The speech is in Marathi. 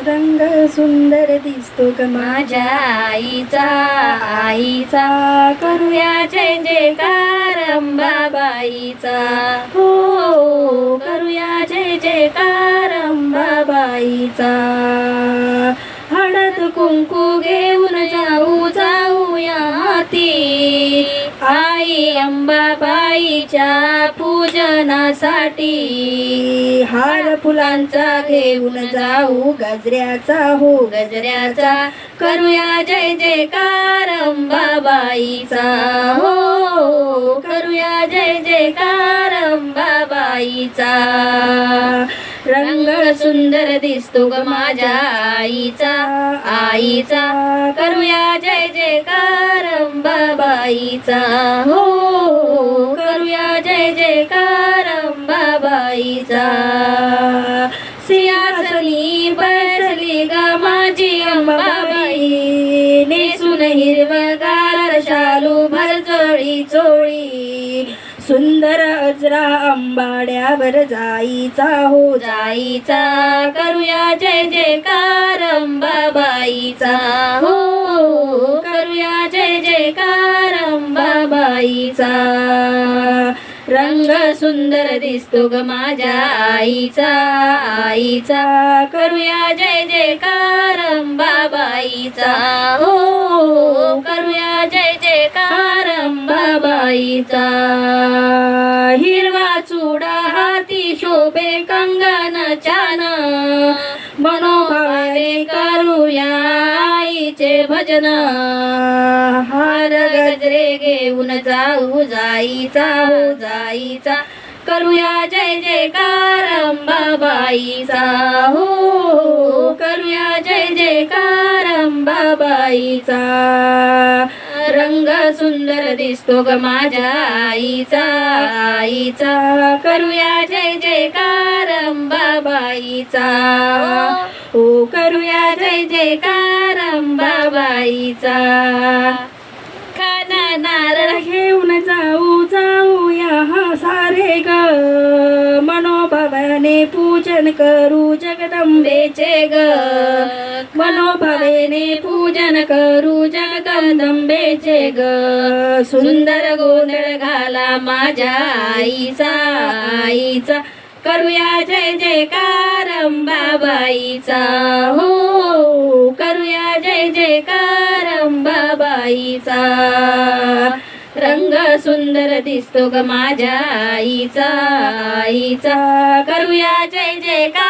रंग सुंदर दिसतो ग माझ्या आईचा आईचा, करूया जय जयकार अंबाबाईचा. हो करूया जय जयकार अंबाबाईचा. हळद कुंकू घेऊन जाऊया हाती, आई अंबाबाईच्या पूजनासाठी. हार फुलांचा घेऊन जाऊ गजऱ्याचा, हो गजऱ्याचा, करूया जय जयकार अंबाबाईचा. हो करूया जय जयकार अंबाबाईचा. रंग सुंदर दिसतो ग माझ्या आईचा आईचा, करूया जय जयकार अंबाबाईचा. हो करूया जय जयकार अंबाबाईचा. सिंहासनी बसली ग माझी अंबाबाई, नेसून हिरवगार शालू भरजळी चोळी. सुंदर अजरा अंबाड्यावर जाईचा, हो जाईचा, करूया जय जयकार अंबाबाईचा. हो करूया जय जयकार अंबाबाईचा. रंग सुंदर दिसतो ग माझ्या आईचा आईचा, करूया जय जयकार अंबाबाईचा. हो करूया जय जयकार अंबाबाईचा. हिरवा चुडा हाती शोभे कंगन छान, मनोभावे करूया आईचे भजन. हार गजरे घेऊन जाईचा, हो जाईचा, करूया जय जयकार अंबाबाईचा. हो करूया जय जयकार अंबाबाईचा. रंग सुंदर दिसतो ग माझ्या आईचा आईचा, करूया जय जयकार अंबाबाईचा. हो करूया जय जयकार अंबाबाईचा. खाना नारळ घेऊन जाऊया हा सारे ग, मनोभावाने पूजन करू जगदंबेचे ग. मनोभावेने पूजन करू जगदंबेचे ग. सुंदर गोंधळ घाला माझ्या आईचा आईचा, करूया जय जयकार अंबाबाईचा. हो करूया जय जयकार अंबाबाईचा. रंग सुंदर दिसतो ग माझ्या आईचा आईचा, करूया जय जयकार.